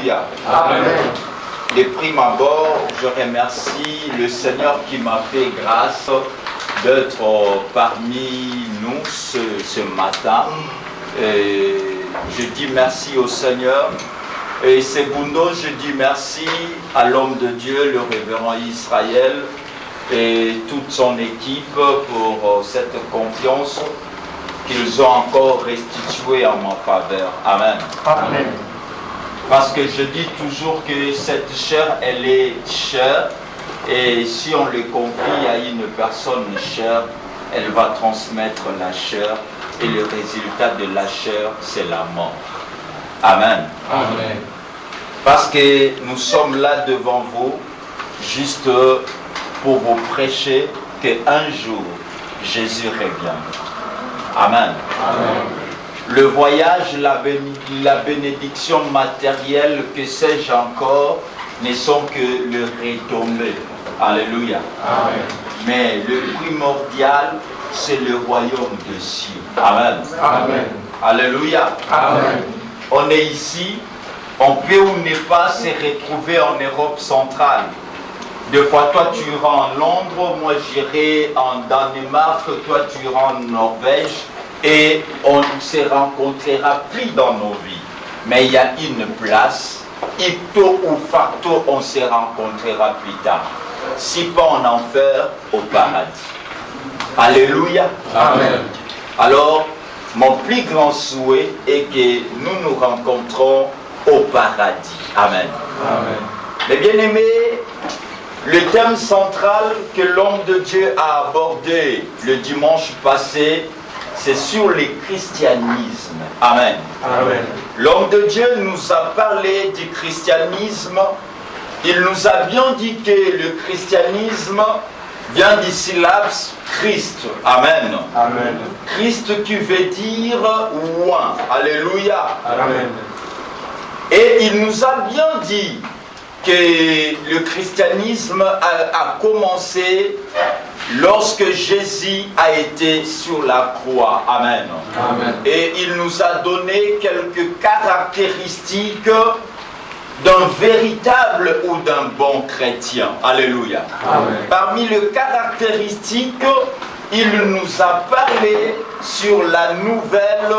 Alléluia. Amen. De prime abord, je remercie le Seigneur qui m'a fait grâce d'être parmi nous ce matin. Et je dis merci au Seigneur. Et secondo, je dis merci à l'homme de Dieu, le révérend Israël, et toute son équipe pour cette confiance qu'ils ont encore restituée en ma faveur. Amen. Amen. Parce que je dis toujours que cette chair, elle est chère, et si on le confie à une personne chère, elle va transmettre la chair, et le résultat de la chair, c'est la mort. Amen. Amen. Parce que nous sommes là devant vous, juste pour vous prêcher qu'un jour, Jésus reviendra. Amen. Amen. Le voyage, la bénédiction matérielle, que sais-je encore, ne sont que le retombé. Alléluia. Amen. Mais le primordial, c'est le royaume des cieux. Amen. Amen. Alléluia. Amen. On est ici, on peut ou ne pas se retrouver en Europe centrale. Des fois, toi tu iras en Londres, moi j'irai en Danemark, toi tu iras en Norvège, et on ne se rencontrera plus dans nos vies. Mais il y a une place, ipto ou facto, on se rencontrera plus tard. Si pas en enfer, au paradis. Alléluia. Amen. Alors, mon plus grand souhait est que nous nous rencontrons au paradis. Amen. Amen. Mais bien aimés, le thème central que l'homme de Dieu a abordé le dimanche passé, c'est sur le christianisme. Amen. Amen. L'homme de Dieu nous a parlé du christianisme. Il nous a bien dit que le christianisme vient du syllabe Christ. Amen. Amen. Christ qui veut dire oint. Alléluia. Amen. Et il nous a bien dit que le christianisme a commencé lorsque Jésus a été sur la croix. Amen. Amen. Et il nous a donné quelques caractéristiques d'un véritable ou d'un bon chrétien. Alléluia. Amen. Parmi les caractéristiques, il nous a parlé sur la nouvelle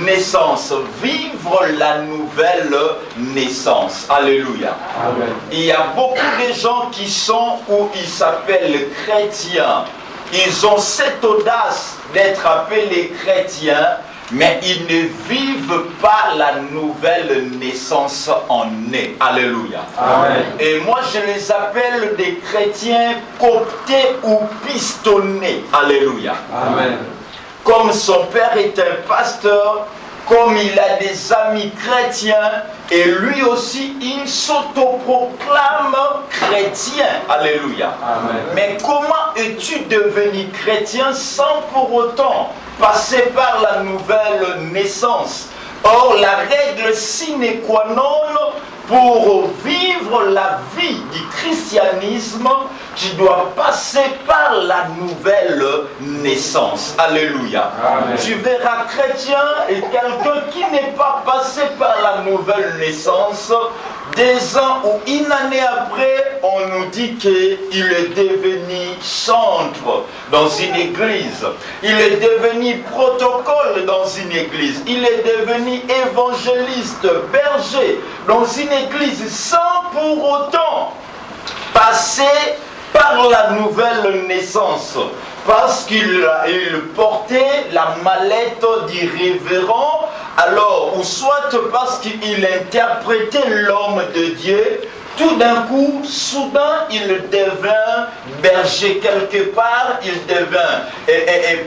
naissance. Vivre la nouvelle naissance. Alléluia. Amen. Il y a beaucoup de gens qui sont ou ils s'appellent chrétiens. Ils ont cette audace d'être appelés chrétiens, mais ils ne vivent pas la nouvelle naissance en eux. Alléluia. Amen. Et moi je les appelle des chrétiens cooptés ou pistonnés. Alléluia. Amen. Comme son père est un pasteur, comme il a des amis chrétiens, et lui aussi il s'autoproclame chrétien. Alléluia. Amen. Mais comment es-tu devenu chrétien sans pour autant passer par la nouvelle naissance? Or, la règle sine qua non pour vivre la vie du christianisme, tu dois passer par la nouvelle naissance. Alléluia. Amen. Tu verras chrétien et quelqu'un qui n'est pas passé par la nouvelle naissance, 2 ans ou une année après, on nous dit qu'il est devenu chantre dans une église. Il est devenu protocole dans une église. Il est devenu évangéliste, berger dans une église sans pour autant passer par la nouvelle naissance. Parce qu'il portait la mallette du révérend, alors, ou soit parce qu'il interprétait l'homme de Dieu, tout d'un coup, soudain, il devint berger quelque part, il devint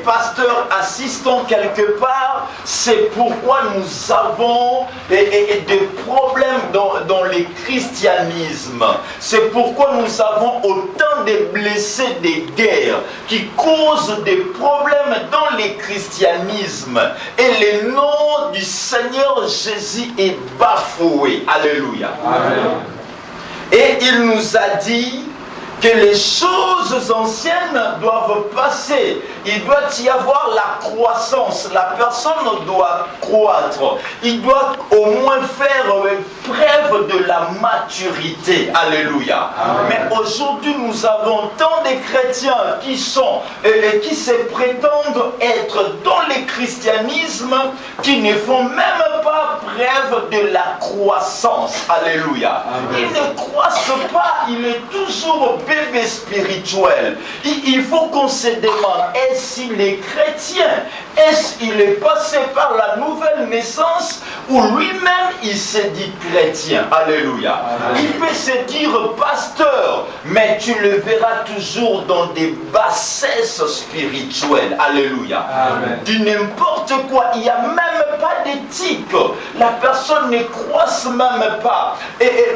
pasteur assistant quelque part. C'est pourquoi nous avons des problèmes dans le christianisme. C'est pourquoi nous avons autant de blessés des guerres qui causent des problèmes dans le christianisme. Et le nom du Seigneur Jésus est bafoué. Alléluia. Amen. Et il nous a dit que les choses anciennes doivent passer. Il doit y avoir la croissance. La personne doit croître. Il doit au moins faire preuve de de la maturité. Alléluia. Mais aujourd'hui, nous avons tant de chrétiens qui sont et qui se prétendent être dans le christianisme, qui ne font même pas preuve de la croissance. Alléluia. Ils ne croissent pas, il est toujours bébé spirituel. Il faut qu'on se demande, est-ce qu'il est chrétien? Est-ce qu'il est passé par la nouvelle naissance ou lui-même il se dit chrétien? Alléluia. Il peut se dire pasteur, mais tu le verras toujours dans des bassesses spirituelles. Alléluia. Du n'importe quoi, il n'y a même pas d'éthique. La personne ne croisse même pas.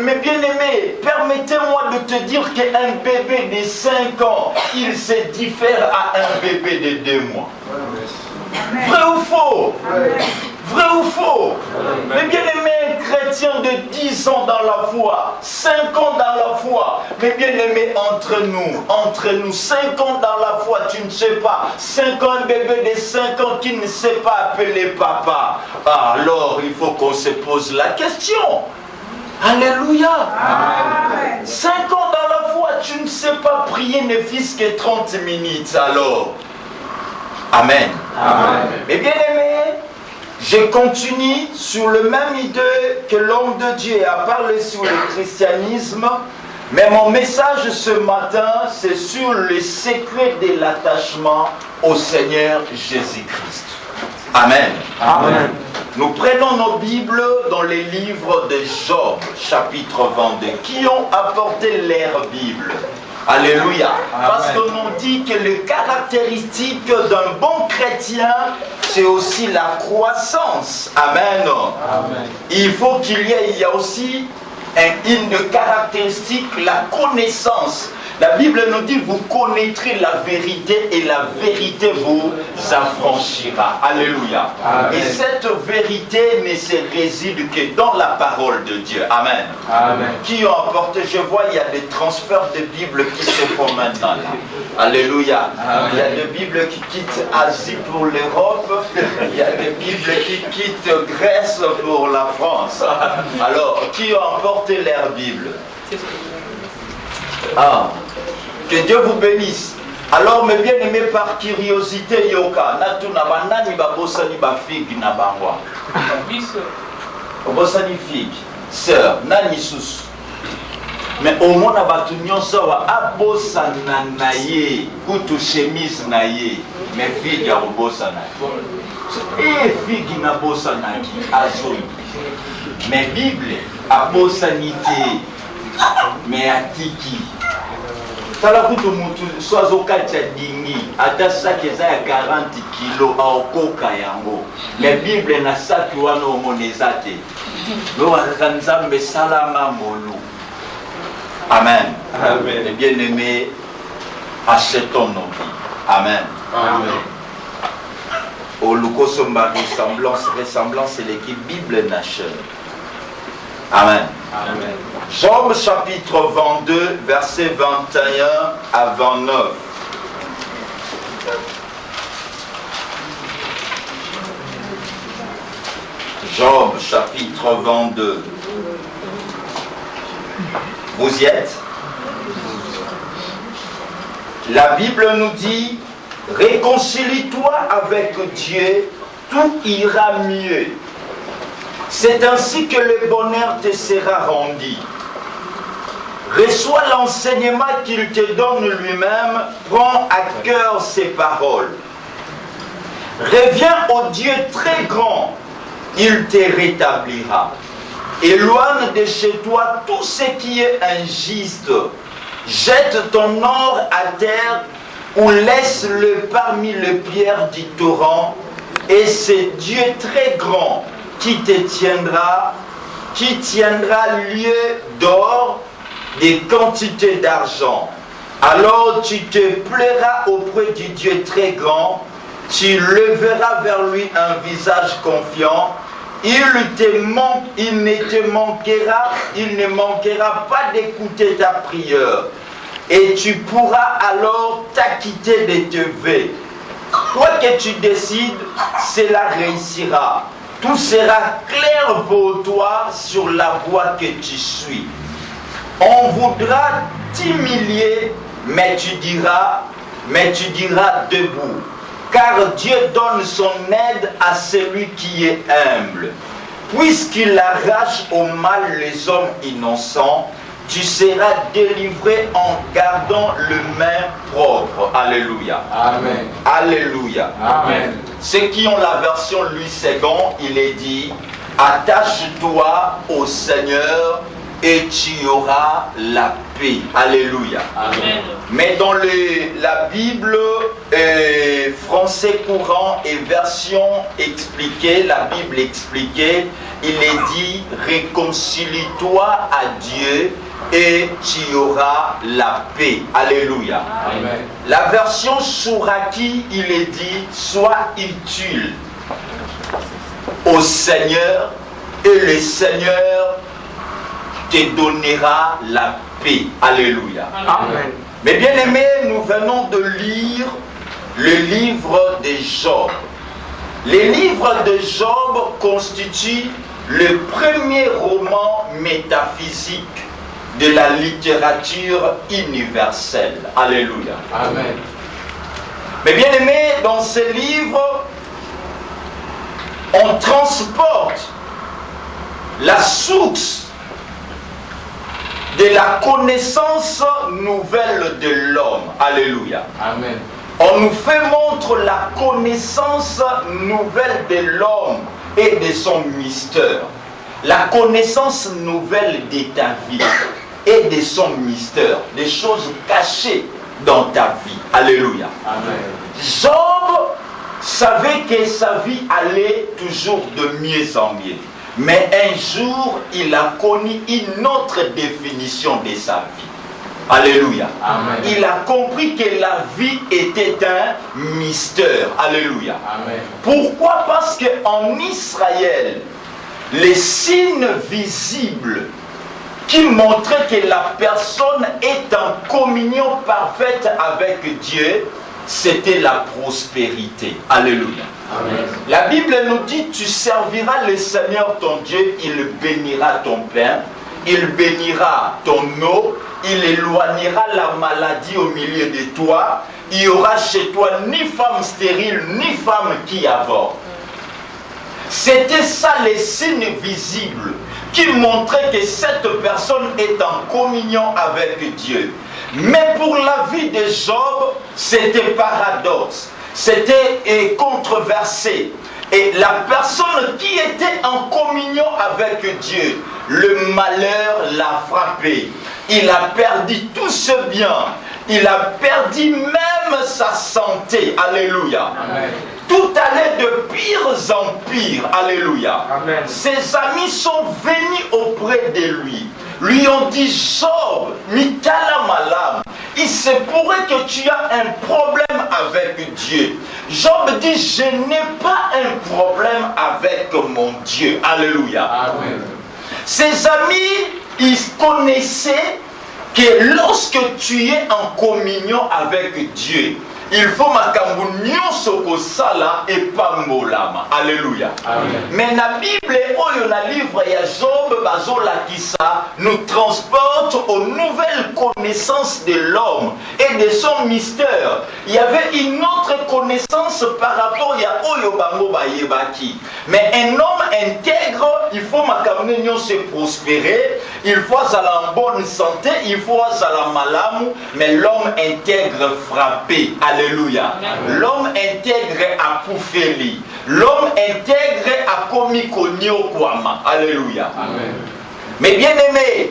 Mais bien aimé, permettez-moi de te dire qu'un bébé de 5 ans, il se diffère à un bébé de 2 mois. Vrai ou faux? Vrai ou faux? Mais bien aimé, un chrétien de 10 ans dans la foi, 5 ans dans la foi, mais bien aimé, entre nous, 5 ans dans la foi, tu ne sais pas, 5 ans, un bébé de 5 ans qui ne sait pas appeler papa, alors il faut qu'on se pose la question. Alléluia. 5 ans dans la foi, tu ne sais pas prier ne fût-ce que 30 minutes, alors. Amen. Mais bien aimé, je continue sur le même idée que l'homme de Dieu a parlé sur le christianisme, mais mon message ce matin, c'est sur le secret de l'attachement au Seigneur Jésus-Christ. Amen. Nous prenons nos Bibles dans les livres de Job, chapitre 22, qui ont apporté leur Bible. Alléluia. Parce qu'on nous dit que les caractéristiques d'un bon chrétien, c'est aussi la croissance. Amen. Il faut qu'il y ait aussi une caractéristique, la connaissance. La Bible nous dit, vous connaîtrez la vérité et la vérité vous affranchira. Alléluia. Et cette vérité ne se réside que dans la parole de Dieu. Amen. Qui ont apporté, je vois, il y a des transferts de Bibles qui se font maintenant. Alléluia. Il y a des Bibles qui quittent Asie pour l'Europe. Il y a des Bibles qui quittent Grèce pour la France. Alors, qui ont apporté leur Bible? Que Dieu vous bénisse. Alors, mes bien-aimés, par curiosité, yoka, natuna banani babosani ba figue na bangwa. Babosani figue, sœur, nani sous. Mais au moins, abatu nyonso wa abosana na ye, kutu chemise na ye, mais figue ya bosana. Figue na bosana ki azoi. Mais Bible abosanité, mais atiki. Tala kutu mutu swazo kati ya dingi ata saki eza ya 40 kilo aokoka yango. Mais Bible na saki wana omoneza te. Lo wakaka nzambe salama molu. Amen. Les bien-aimés, achetons nos vies. Amen. Au Lukosomba ressemblance, c'est l'équipe Bible Nation. Amen. Job chapitre 22, versets 21 à 29. Job chapitre 22. Vous y êtes? La Bible nous dit, réconcilie-toi avec Dieu, tout ira mieux. C'est ainsi que le bonheur te sera rendu. Reçois l'enseignement qu'il te donne lui-même, prends à cœur ses paroles. Reviens au Dieu très grand, il te rétablira. Éloigne de chez toi tout ce qui est injuste. Jette ton or à terre ou laisse-le parmi les pierres du torrent, et c'est Dieu très grand qui te tiendra, qui tiendra lieu d'or, des quantités d'argent. Alors tu te plairas auprès du Dieu très grand, tu leveras vers lui un visage confiant, il ne manquera pas d'écouter ta prière, et tu pourras alors t'acquitter de tes vœux. Quoi que tu décides, cela réussira. tout sera clair pour toi sur la voie que tu suis. On voudra t'humilier, mais tu diras debout. Car Dieu donne son aide à celui qui est humble. Puisqu'il arrache au mal les hommes innocents, tu seras délivré en gardant le main propre. Alléluia. Amen. Alléluia. Amen. Ceux qui ont la version Louis II, il est dit, attache-toi au Seigneur et tu auras la paix. Alléluia. Amen. Mais dans la Bible français courant et version expliquée, la Bible expliquée, il est dit, réconcilie-toi à Dieu et tu auras la paix. Alléluia. Amen. La version Souraki, il est dit, sois utile au Seigneur et le Seigneur te donnera la paix. Alléluia. Amen. Mes bien-aimés, nous venons de lire le livre de Job. Le livre de Job constitue le premier roman métaphysique de la littérature universelle. Alléluia. Amen. Mais bien aimé, dans ce livre, on transporte la source de la connaissance nouvelle de l'homme. Alléluia. Amen. On nous fait montre la connaissance nouvelle de l'homme et de son mystère. La connaissance nouvelle de ta vie et de son mystère, des choses cachées dans ta vie. Alléluia. Amen. Job savait que sa vie allait toujours de mieux en mieux. Mais un jour, il a connu une autre définition de sa vie. Alléluia. Amen. Il a compris que la vie était un mystère. Alléluia. Amen. Pourquoi? Parce qu'en Israël, les signes visibles qui montraient que la personne est en communion parfaite avec Dieu, c'était la prospérité. Alléluia. Amen. La Bible nous dit, tu serviras le Seigneur ton Dieu, il bénira ton pain, il bénira ton eau, il éloignera la maladie au milieu de toi, il n'y aura chez toi ni femme stérile, ni femme qui avorte. C'était ça les signes visibles qui montraient que cette personne est en communion avec Dieu. Mais pour la vie de Job, c'était paradoxe, c'était controversé. Et la personne qui était en communion avec Dieu, le malheur l'a frappé. Il a perdu tout ce bien. Il a perdu même sa santé. Alléluia. Amen. Tout allait de pire en pire. Alléluia. Amen. Ses amis sont venus auprès de lui. Lui ont dit, Job, Mikala Malam, il se pourrait que tu as un problème avec Dieu. Job dit, je n'ai pas un problème avec mon Dieu. Alléluia. Amen. Ses amis, ils connaissaient que lorsque tu es en communion avec Dieu, il faut makambu nyonso kosala et pas molama. Alléluia. Amen. Mais la Bible, oyo na livre ya Job bazolakisa nous transporte aux nouvelles connaissances de l'homme et de son mystère. Il y avait une autre connaissance par rapport à oyo bango bayebaki. Mais un homme intègre, il faut makambu nyonso prospérer, il faut aller en bonne santé, il faut aller malamu, mais l'homme intègre frappé. Alléluia. L'homme intègre à Poufeli. L'homme intègre à Komikonyo Kwama. Alléluia. Amen. Mais bien aimé,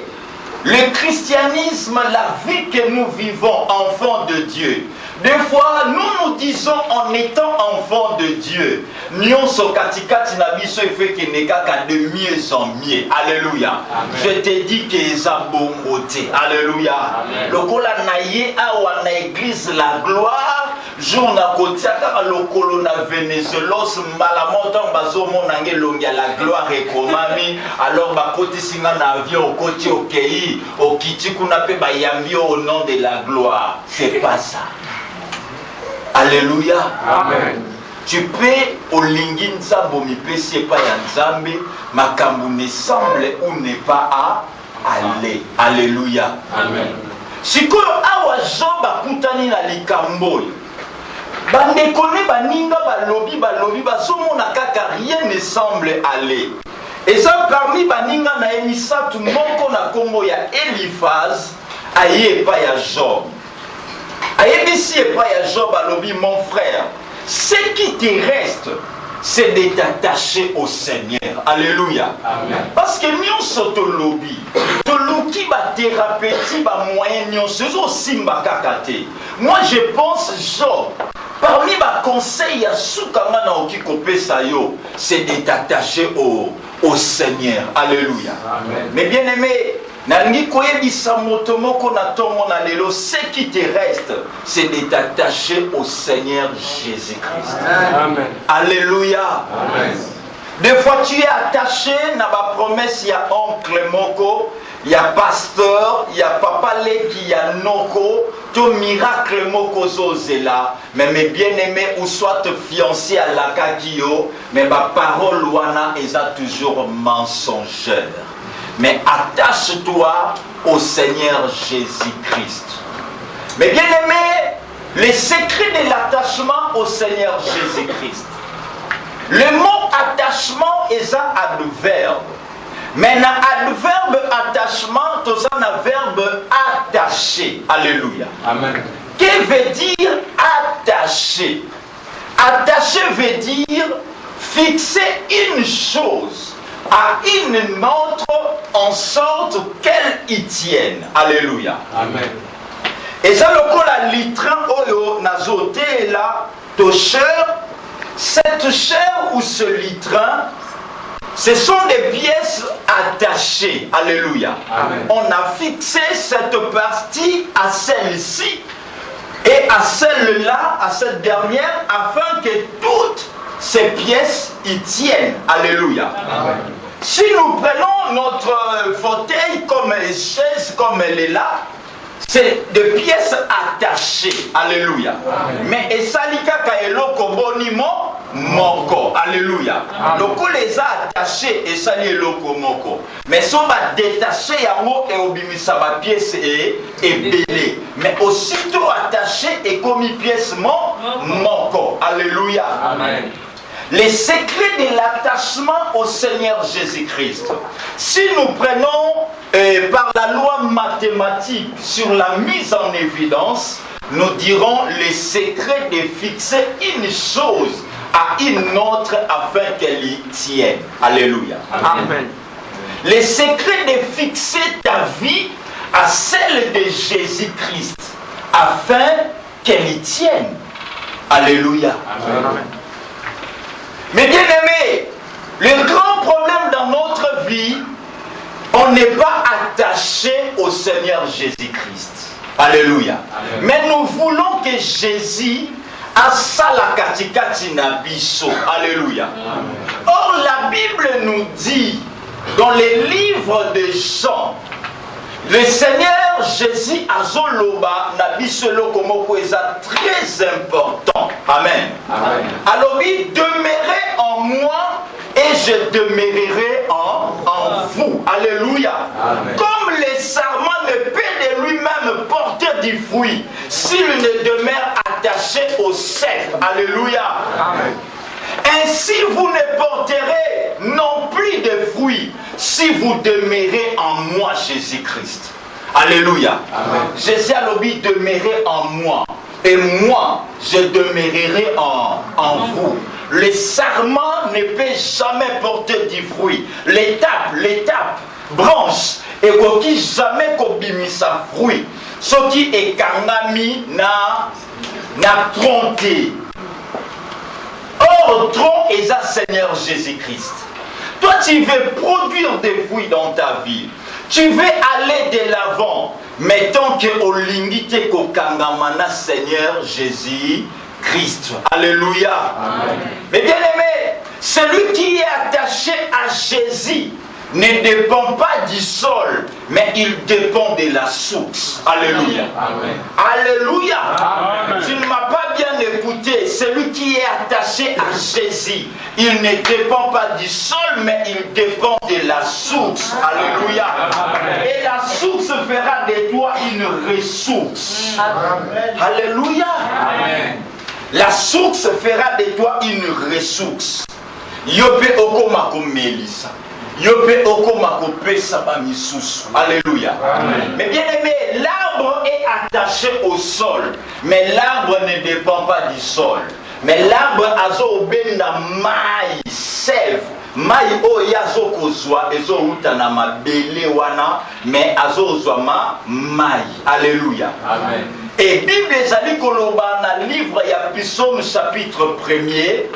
le christianisme, la vie que nous vivons, enfants de Dieu, des fois, nous disons en étant enfants de Dieu, nyonso katikati na biso fait que nekaka de mieux en mieux. Alléluia. Je te dis que eza bongo te. Alléluia. Lokola na ye awa na église la gloire, jour na kotiaka lokolo na Venezuelos malamoto bazo monange longia la gloire ekomami, alors bakotisinga na avion okoti okei, okiti kuna pe bayambi au nom de la gloire. C'est pas ça. Alléluia. Amen. tu peux olingi nzambo mipesi epa ya nzambe makambo ne semble ou n'est pas à aller. Alléluia. Amen. Sikoyo awa Job akutani na likambo bandeko ne baninga balobi bazomona kaka rien ne semble aller. Et ça parmi baninga na emisatu moko na kombo ya Eliphaz aye epa ya Job. Ayebisi epa ya Job alobi mon frère, ce qui te reste c'est de t'attacher au Seigneur. Alléluia. Amen. Parce que nous sommes tolobi, toloki ba thérapeutique ba moyen nyonso simba kakate. Moi je pense Job parmi ba conseils ya sukanga na okikopesa yo, c'est de t'attacher au Seigneur. Alléluia. Amen. Mais bien aimé, nalingi koyebisa moto moko na tongo na lelo, ce qui te reste c'est de t'attacher au Seigneur Jésus-Christ. Amen. Alléluia. Amen. Des fois tu es attaché na ba promesse ya oncle moko, ya pasteur, ya papa leki ya noko, to miracle moko zozela, mais mes bien-aimés ou soit fiancé à la kakio, mais ba parole wana eza toujours mensongère. Mais attache-toi au Seigneur Jésus-Christ. Mais bien aimé, les secrets de l'attachement au Seigneur Jésus-Christ. Le mot attachement est un adverbe. Mais dans adverbe attachement, tu as un verbe attaché. Alléluia. Amen. Que veut dire attacher? Attacher veut dire fixer une chose à une autre en sorte qu'elle y tienne. Alléluia. Amen. Et ça, le coup, la litran oyo nazoté là, to chair, cette chair ou ce litran, ce sont des pièces attachées. Alléluia. Amen. On a fixé cette partie à celle-ci et à celle-là, à cette dernière, afin que toutes ces pièces y tiennent. Alléluia. Amen. Si nous prenons notre fauteuil comme les chaises, comme elle est là, c'est des pièces attachées. Alléluia. Amen. Mais esalika ka eloko bonimo moko. Alléluia. Donc les a attachés et sali eloko moko. Mais si on va détacher yango et obimisa ba pièce et belé. Mais aussitôt attaché et comme pièce moko. Alléluia. Amen. Les secrets de l'attachement au Seigneur Jésus-Christ. Si nous prenons par la loi mathématique sur la mise en évidence, nous dirons les secrets de fixer une chose à une autre afin qu'elle y tienne. Alléluia. Amen. Les secrets de fixer ta vie à celle de Jésus-Christ afin qu'elle y tienne. Alléluia. Amen. Mais bien aimé, le grand problème dans notre vie, on n'est pas attaché au Seigneur Jésus-Christ. Alléluia. Amen. Mais nous voulons que Jésus a ça la katikati na biso. Alléluia. Amen. Or la Bible nous dit dans les livres de Jean, le Seigneur Jésus azoloba na biso loko moko eza très important. Amen. Amen. Alors oui, demeurez en moi et je demeurerai en vous. Alléluia. Amen. Comme le sarment ne peut de lui-même porter du fruit s'il ne demeure attaché au sec. Alléluia. Amen. Ainsi vous ne porterez non plus de fruits si vous demeurez en moi, Jésus-Christ. Alléluia. Amen. Jésus a dit demeurez en moi et moi je demeurerai en vous. Le sarment ne peut jamais porter du fruit. L'étape, branche, et qui jamais kobimisa fruit. Ce qui est kangami na tronqué. Or, tronc est un Seigneur Jésus-Christ. Toi, tu veux produire des fruits dans ta vie. Tu veux aller de l'avant. Mais tant que olingite kokangamana Seigneur Jésus-Christ. Alléluia. Amen. Mais bien aimé, celui qui est attaché à Jésus ne dépend pas du sol, mais il dépend de la source. Alléluia. Amen. Alléluia. Amen. Tu ne m'as pas bien l'écouter, celui qui est attaché à Jésus, il ne dépend pas du sol, mais il dépend de la source. Alléluia. Et la source fera de toi une ressource. Alléluia. La source fera de toi une ressource. Yope okoma komelisa. Yope okoma kopesa ba misusu. Alléluia. Mais bien aimé, l'arbre est attaché au sol, mais l'arbre ne dépend pas du sol. Mais l'arbre azo obenda mai sève. Mai o yazo kozwa ezo uta na mabele wana, mais azo ozwa mai. Alléluia. Amen. Et Bible ezali koloba na livre ya Psaume chapitre 1er.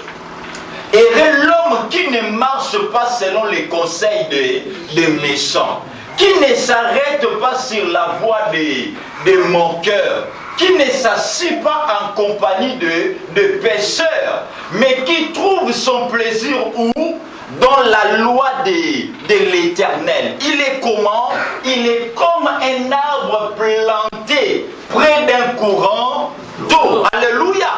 Et l'homme qui ne marche pas selon les conseils des méchants, qui ne s'arrête pas sur la voie de mon cœur, qui ne s'assied pas en compagnie de pécheurs, mais qui trouve son plaisir où? Dans la loi de l'Éternel. Il est comment? Il est comme un arbre planté près d'un courant d'eau. Alléluia.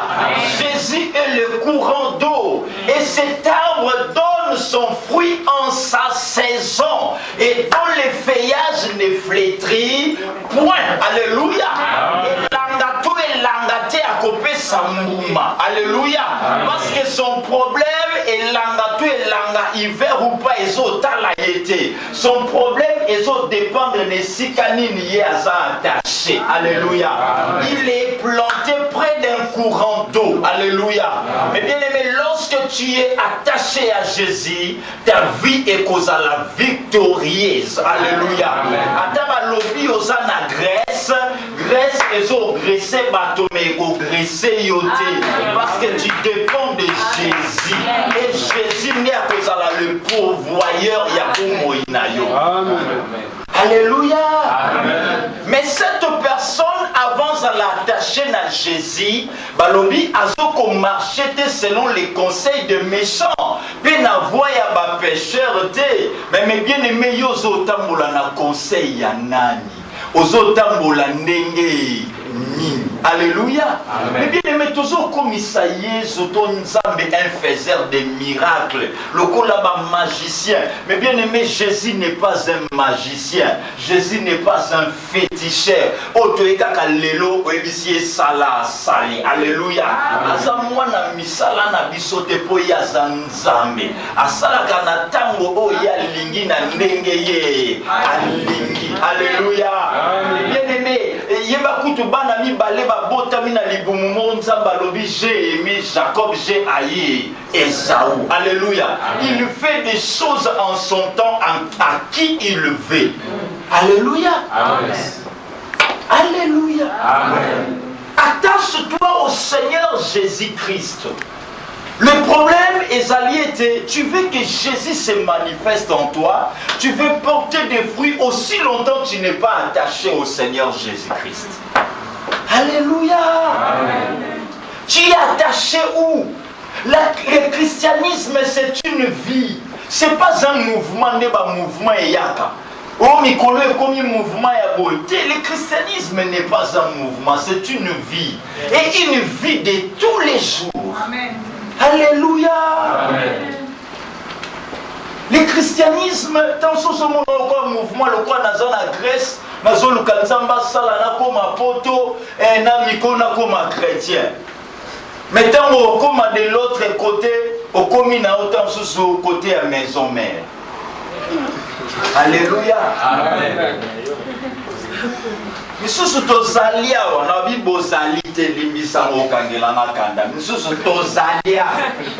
Jésus est le courant d'eau. Et cet arbre donne son fruit en sa saison. Et dont les feuillages ne flétrit point. Alléluia. Et l'angato et l'angate à couper sa mouma. Alléluia. Parce que son problème est l'angato et l'angate. Hiver ou pas, ils ont été. Son problème, ils ont dépendre de si canines y attaché. Alléluia. Il est planté près d'un courant d'eau. Alléluia. Mais bien aimé, lorsque tu es attaché à Jésus, ta vie est cause à la victorieuse. Alléluia. Ataba lobi osana Grèce, Grèce ils ont graissé batomé, graissé yoté. Parce que tu dépends de Jésus. Et Jésus n'est à cause le pourvoyeur Yakumo Inayo. Alléluia. Amen. Mais cette personne avance à l'attacher à Jésus. Balobi azoko marchait selon les conseils de méchants. Puis na voya ba pécheur té. Mais bien aimé yozo tambola na conseil ya nani. Ozo tambola ndenge. Alléluia. Mais bien aimé, toujours comme Isaïe, un faiseur de miracles, le colaba magicien. Mais bien aimé, Jésus n'est pas un magicien. Jésus n'est pas un féticheur. Alléluia. Azamwana misala na bisote po ya zanzambe. Asala kana tango o ya lingi na ndenge ye. Alléluia. Bien aimé, yeba kutu bana mi baleba bota mina libumu monza balobi j'ai aimé Jacob, j'ai haï Esaü. Alléluia. Il fait des choses en son temps à qui il veut. Alléluia. Amen. Alléluia. Amen. Attache-toi au Seigneur Jésus-Christ. Le problème est allié, tu veux que Jésus se manifeste en toi, tu veux porter des fruits aussi longtemps que tu n'es pas attaché au Seigneur Jésus-Christ. Alléluia. Amen. Tu es attaché où? Le christianisme c'est une vie, c'est pas un mouvement, n'est pas un mouvement yaka. Oh, Mikolo est comme un mouvement à beauté. Le christianisme n'est pas un mouvement, c'est une vie. Et une vie de tous les jours. Amen. Alléluia. Amen. Le christianisme, dans ce mouvement, le quoi dans la Grèce, dans le Kanzamba Salana comme un poteau, et un Mikona comme un chrétien. Mais tant au comme de l'autre côté, au commun autant sous côté à maison mère. Alléluia. Amen. Misusu tozalia wana bibozali te limbisa okangela makanda misusu tozalia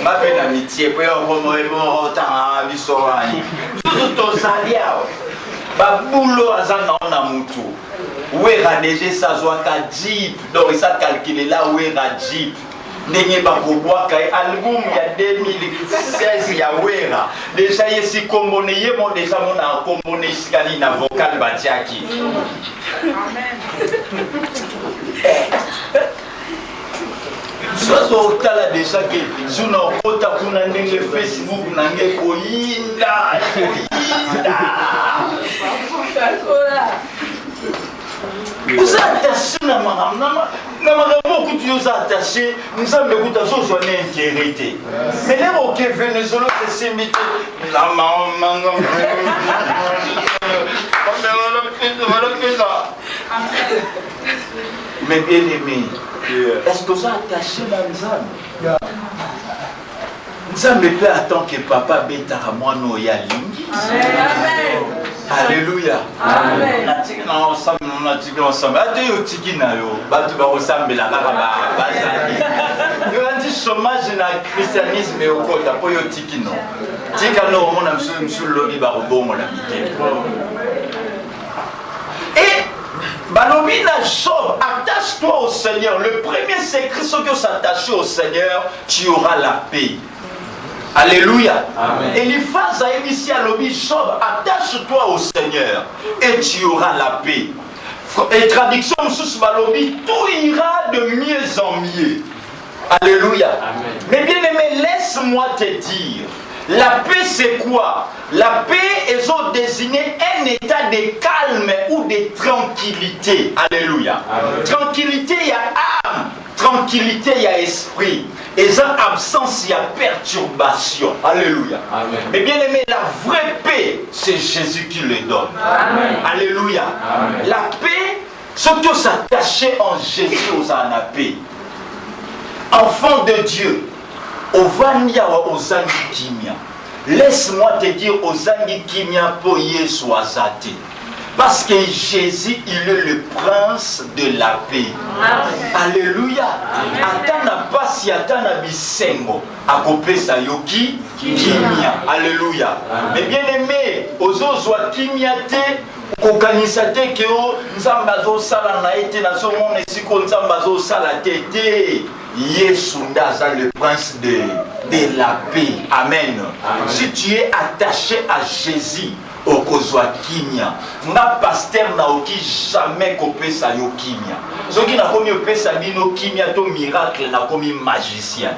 mabe na mitie pe omoemo ta bisowani misusu tozalia babulo azana na mutu wera déjà ça soit ka jeep donc ça calculer là wera jeep ndenge bakobwaka album ya 2016 ya wera déjà yesi kombone yemo déjà mona kombone iskali na vocal batiaki. Amen. Soso tala déjà que zuna kota kuna ndenge Facebook nange koyinda vous êtes assis na beaucoup de choses attachées, nous sommes beaucoup de choses intéressées. Mais les roquets Venezuela, c'est mais bien aimé, est-ce que ça attaché dans les âmes? Nzambe peut attendre que papa betara mwana ya lingi. Alléluia. Amen. Natika na ensemble, natika ensemble. Ate yo tiki na yo, batu ba osambela kaka ba bazali. Yo anti chômage na christianisme yo kota po yo tiki no. Tika no mona msu lobi ba robongo la mike. Et balobi na Job, attache-toi au Seigneur. Le premier secret, c'est que s'attacher au Seigneur, tu auras la paix. Alléluia. Eliphaz a initié à l'objet Job, attache-toi au Seigneur et tu auras la paix. Et traduction sous Balobi, tout ira de mieux en mieux. Alléluia. Amen. Mais bien aimé, laisse-moi te dire, la paix c'est quoi? La paix est désigné un état de calme ou de tranquillité. Alléluia. Amen. Tranquillité, il y a âme. Tranquillité, il y a esprit. Et sans absence, il y a perturbation. Alléluia. Amen. Mais bien aimé, la vraie paix, c'est Jésus qui le donne. Amen. Alléluia. Amen. La paix, surtout s'attacher en Jésus aux la paix. Enfant de Dieu, au Vania ou aux Kimia. Laisse-moi te dire aux Kimia pour Yesu Azate. Parce que Jésus, il est le prince de la paix. Amen. Alléluia. Atana pasi atana bisengo. Akope sa yoki kimia. Alléluia. Mais bien aimé, ozozwa kimia te. Kokanisa te ke o nzamba zo sala na ete na so mona esiko nzamba zo sala te te. Yesu ndaza le prince de la paix. Amen. Amen. Si tu es attaché à Jésus, okozwa kimia. Na pasteur na oki jamais kopesa yo kimia. Soki na komi opesa bino kimia to miracle na komi magicien.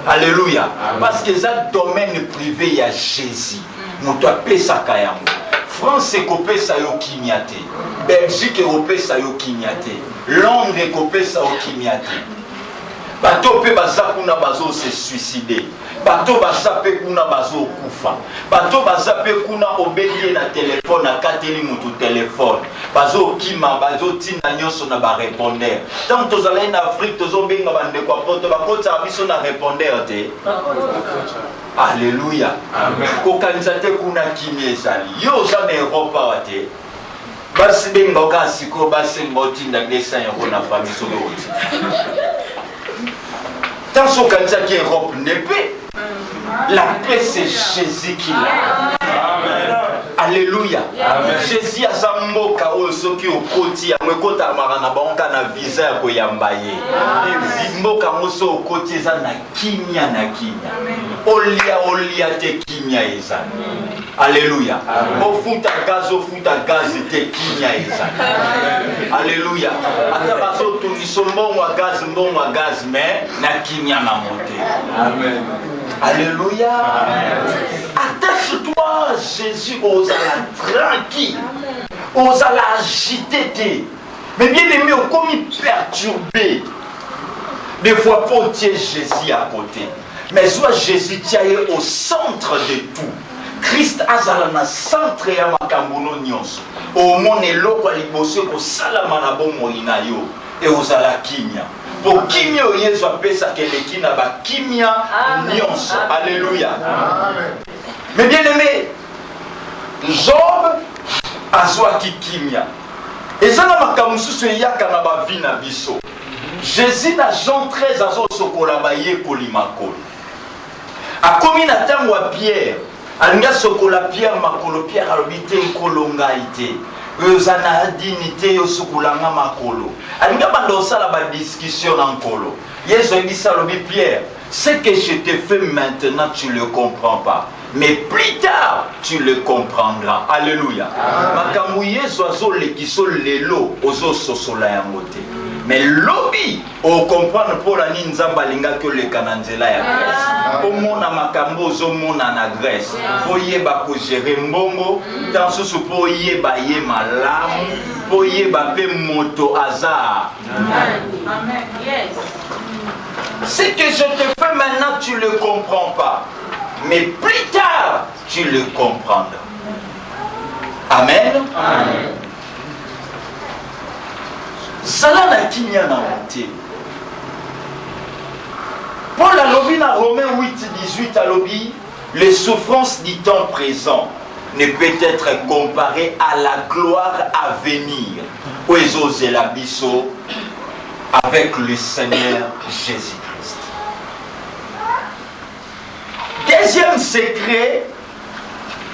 Alléluia. Parce que ça domaine privé ya Jésus. Moto apesa kayango. France kopesa yo kimia te. Belgique kopesa yo kimia te. Londres kopesa yo kimia te. Bato pe baza kuna bazo se suicider. Bato baza pe kuna bazo kufa. Bato baza pe kuna obéir na téléphone na kateli mutu téléphone. Bazo kima bazo tina nyonso na ba répondeur. Tant tozala en Afrique tozo benga bande kwa poto bakota biso na répondeur te. Alléluia. Amen. Kokanisa te kuna kimie ezali. Yo za na Europe wate. Basi benga okasi ko basi ngotinda 200 € na famille so oti. Dans ce cas qui Europe n'est paix. La paix c'est Jésus qui l'a. Alléluia. Amen. Jésus a sa mboka oso ki okoti amekota marana banka na visa ya koyambaye. Mboka moso okoti za na kimia na kimia. Olia te kimia eza. Alléluia. Ofuta gaz te kimia eza. Alléluia. Ata baso tuniso mbongo gaz mais na kimia na monte. Amen. Alléluia. Attache-toi à Jésus, aux ala tranquille, aux ala agité. Mais bien aimé, comme il perturbé. Des fois, pour tirer Jésus à côté. Mais soit Jésus tient au centre de tout. Christ azala na centre ya makambono nyonso. Au monde eloko liboso ko salama na bomo ina yo et ozala kimia. Pour kimia yesu apesa keleki na ba kimia nyonso. Alléluia. Amen. Mais bien aimé, Job azwa ki kimia. Ezana makamususu yaka na ba vie na biso. Jésus na Jean 13 azo sokola ba ye kolimakolo. Akomi na tango wa Pierre. Alinga sokola Pierre makolo Pierre alobite kolonga ite. Ozana dignité yosukulanga makolo. Alinga bando sala ba discussion nkolo. Yesu dit ça lobi Pierre, ce que je te fais maintenant tu le comprends pas. mais plus tard, tu le comprendras. Alléluia. Makamouye sozo le kiso lelo ozo sosola yangote. Mais lobby, on comprend pour la ninzamba linga que le kananzela ya Grèce. Au mona makambo zo mona na Grèce. Pour yeba ko gérer mbongo, dans ce sou pour yeba ye malam, pour yeba pe moto hasard. Amen. Yes. Ce que je te fais maintenant, tu ne le comprends pas. Mais plus tard, tu le comprendras. Amen. Amen. Zala na kinya na monté. Paul a lobby dans Romains 8-18 a lobby, les souffrances du temps présent ne peut être comparées à la gloire à venir. Oezo la biso avec le Seigneur Jésus-Christ. Deuxième secret,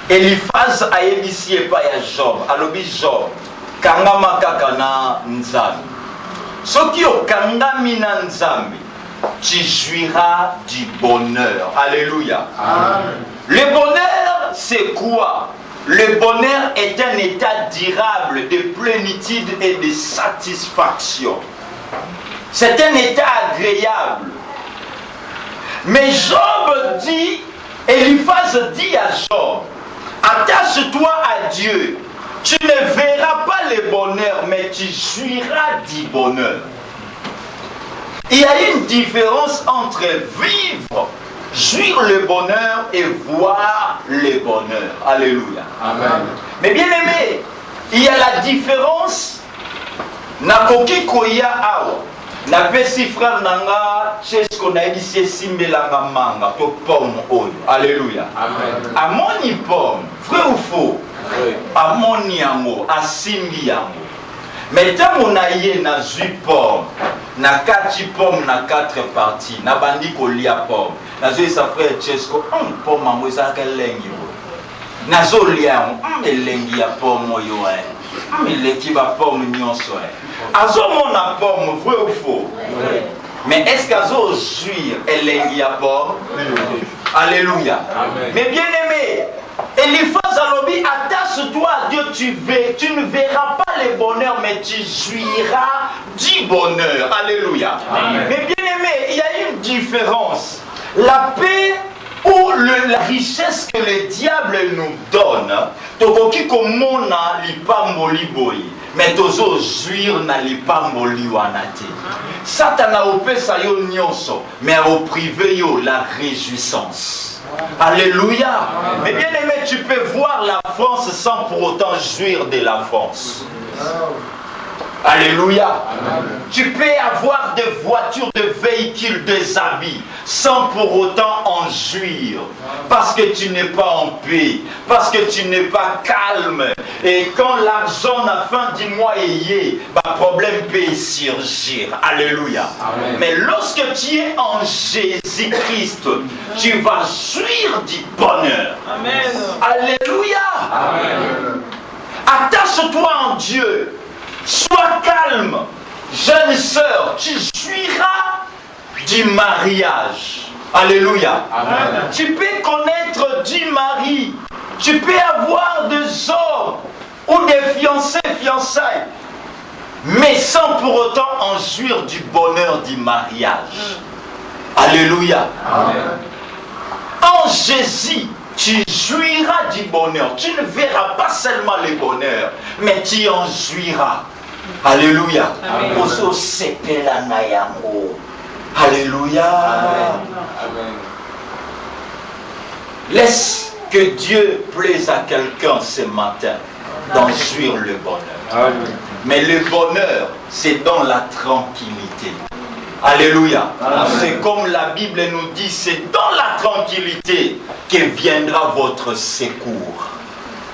Eliphaz a yebisi epa ya Job. Alobi Job, kangama kaka na nzambe. Soki okangami na nzambe, tu jouiras du bonheur. Alléluia. Amen. Le bonheur, c'est quoi? Le bonheur est un état durable de plénitude et de satisfaction. C'est un état agréable. Mais Job dit, Eliphaz dit à Job, attache-toi à Dieu. Tu ne verras pas le bonheur, mais tu jouiras du bonheur. Il y a une différence entre vivre, jouir le bonheur et voir le bonheur. Alléluia. Amen. Mais bien aimé, il y a la différence. Nakoki koya awa. Na pesi frère nanga, chesko na edisi simbelanga manga to pomme oyo. Alléluia. Amen. Amoni pomme, vrai ou faux? Oui. Amoni yango, asimbi yango. Mais tant on a yé na zui pomme, na kati pomme na 4 parties, na bandi kolia pomme. Na zui sa frère chesko, pomme yango ezaka lengi yo. Na zo lia yango, elengi ya pomme oyo eleki ba pomme nyonso azo mona pomme, vrai ou faux? Oui. Mais est-ce qu'azo jouir elengi ya pomme? Oui. Alléluia. Amen. Mais bien aimé, Eliphaz alobi, attache-toi à Dieu, tu ne verras pas le bonheur, mais tu jouiras du bonheur. Alléluia. Amen. Mais bien aimé, il y a une différence. La paix ou la richesse que le diable nous donne, tokoki komona lipamboli boyi, mais tozo jouir na lipamboli wanate. Satana opesa yo nyonso, mais au privé yo la réjouissance. Alléluia. Amen. Mais bien aimé, tu peux voir la France sans pour autant jouir de la France. Alléluia. Amen. Tu peux avoir des voitures, des véhicules, des habits sans pour autant en jouir. Parce que tu n'es pas en paix. Parce que tu n'es pas calme. Et quand l'argent à la fin du mois est lié, le problème peut surgir. Alléluia. Amen. Mais lorsque tu es en Jésus-Christ, tu vas jouir du bonheur. Amen. Alléluia. Amen. Attache-toi en Dieu. Sois calme, jeune sœur, tu jouiras du mariage. Alléluia. Amen. Tu peux connaître du mari, tu peux avoir des hommes ou des fiancés, fiançailles, mais sans pour autant en jouir du bonheur du mariage. Alléluia. Amen. En Jésus, tu jouiras du bonheur. Tu ne verras pas seulement le bonheur, mais tu en jouiras. Alléluia. Alléluia. Amen. Laisse que Dieu plaise à quelqu'un ce matin d'en jouir le bonheur. Amen. Mais le bonheur, c'est dans la tranquillité. Alléluia. C'est comme la Bible nous dit, c'est dans la tranquillité que viendra votre secours.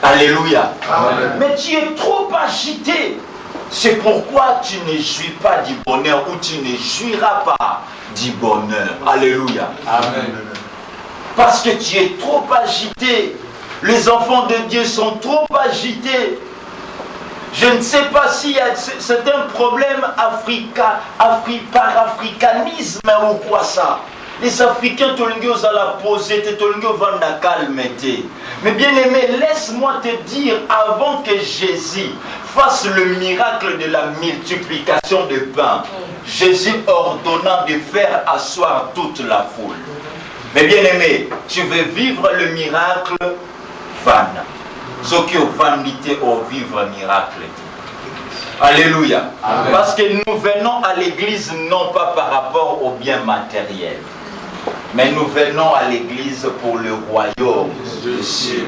Alléluia. Amen. Mais tu es trop agité. C'est pourquoi tu ne jouis pas du bonheur ou tu ne jouiras pas du bonheur. Alléluia. Amen. Parce que tu es trop agité. Les enfants de Dieu sont trop agités. Je ne sais pas si c'est un problème par africanisme ou quoi ça. Les Africains, tolingo à la poser, tolingo vanda calme. Mais bien aimé, laisse-moi te dire, avant que Jésus fasse le miracle de la multiplication de pain, Jésus ordonnant de faire asseoir toute la foule. Mais bien aimé, tu veux vivre le miracle, vana. Ce qui est vanité au vivre miracle. Alléluia. Amen. Parce que nous venons à l'église non pas par rapport au bien matériel, mais nous venons à l'église pour le royaume de Dieu.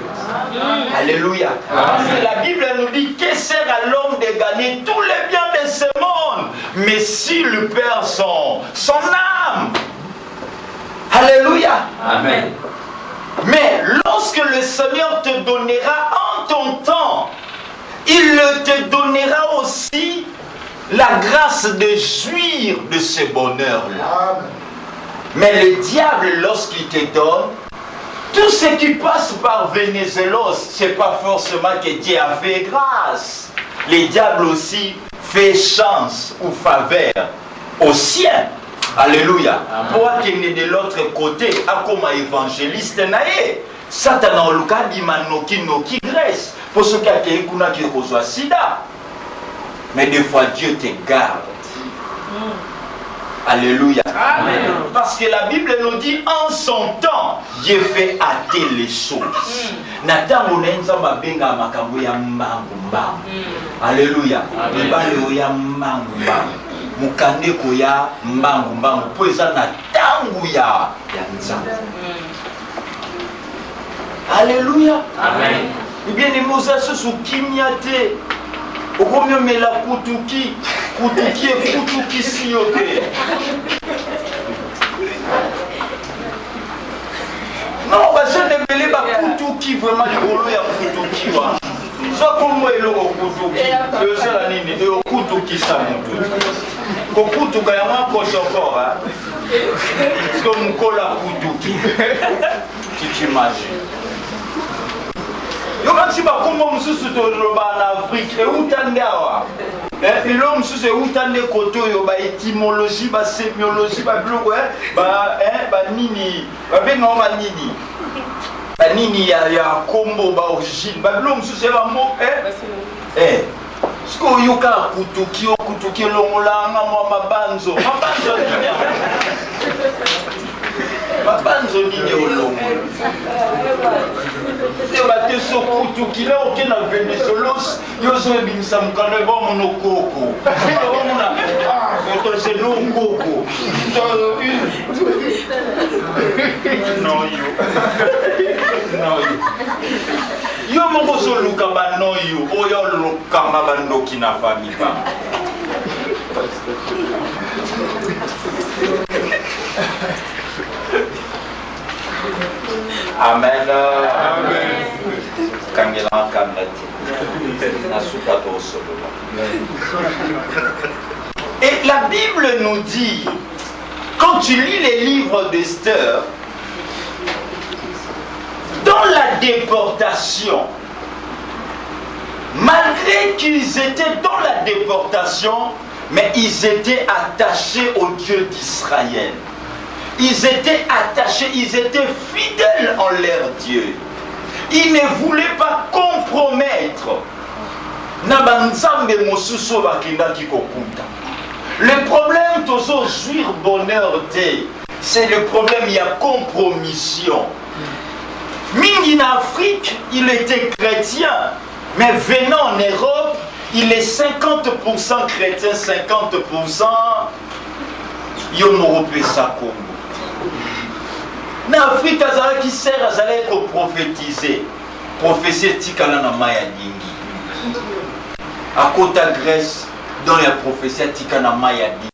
Alléluia. Parce que la Bible nous dit que sert à l'homme de gagner tous les biens de ce monde, mais s'il perd son âme. Alléluia. Amen. Mais lorsque le Seigneur te donnera en ton temps, il te donnera aussi la grâce de jouir de ce bonheur-là. Mais le diable, lorsqu'il te donne, tout ce qui passe par Vénézélos, ce n'est pas forcément que Dieu a fait grâce. Le diable aussi fait chance ou faveur aux siens. Alléluia. Pour qu'il est de l'autre côté, comme évangéliste naé. Satan a le cas d'Imanoki Grèce. Pour ceux qui ont reçu sida. Mais des fois, Dieu te garde. Alléluia. Amen. Parce que la Bible nous dit en son temps, Dieu fait hâter les choses. Alléluia. Mukandeko ya mbangu mbangu poeza na tangu ya nzambe. Alléluia. Amen. Bien ni Moses sous kimyate. Okomyo mela kutuki siyote. Non, parce que ne mêlez pas kutuki vraiment le ya kutuki wa. Soit comme moi le kutuki, le seul nini de kutuki sa mutu. Kokutuka ya mwa kosokora. Parce que mkola kutuki. Tu t'imagines. Yokansi bakombo mususu toloba en Afrique et utande awa. Ilo mususu e utande koto yo ba étymologie, ba sémiologie, ba biloko ba nini, ba benga ba nini. Ba nini ya kombo ba origine, ba biloko mususu ba mo Sko yoka kutuki longolanga mwa mabanzo. Mabanzo nini? Mabanzo nini olongo? Bate so kutuki la okena Venezuelos yozo ebimisa mukano eba monokoko. Omona foto c'est non koko. Non yo. Non yo. Yo moko so luka ba no yo. Oyo luka mabandoki na famille ba. Amen. Amen. Et la Bible nous dit, quand tu lis les livres d'Esther, dans la déportation, malgré qu'ils étaient dans la déportation, mais ils étaient attachés au Dieu d'Israël. Ils étaient attachés, ils étaient fidèles en leur Dieu. Ils ne voulaient pas compromettre. Le problème, toujours jouir bonheur, c'est le problème, il y a compromission. Mingi en Afrique, il était chrétien, mais venant en Europe, il est 50% chrétien, 50% Yomorope Congo. En Afrique, qui sert à prophétiser. Prophétie Tikala na Maya Dingi. À côté de Grèce, dans la prophétie Tikala na Maya Dingi.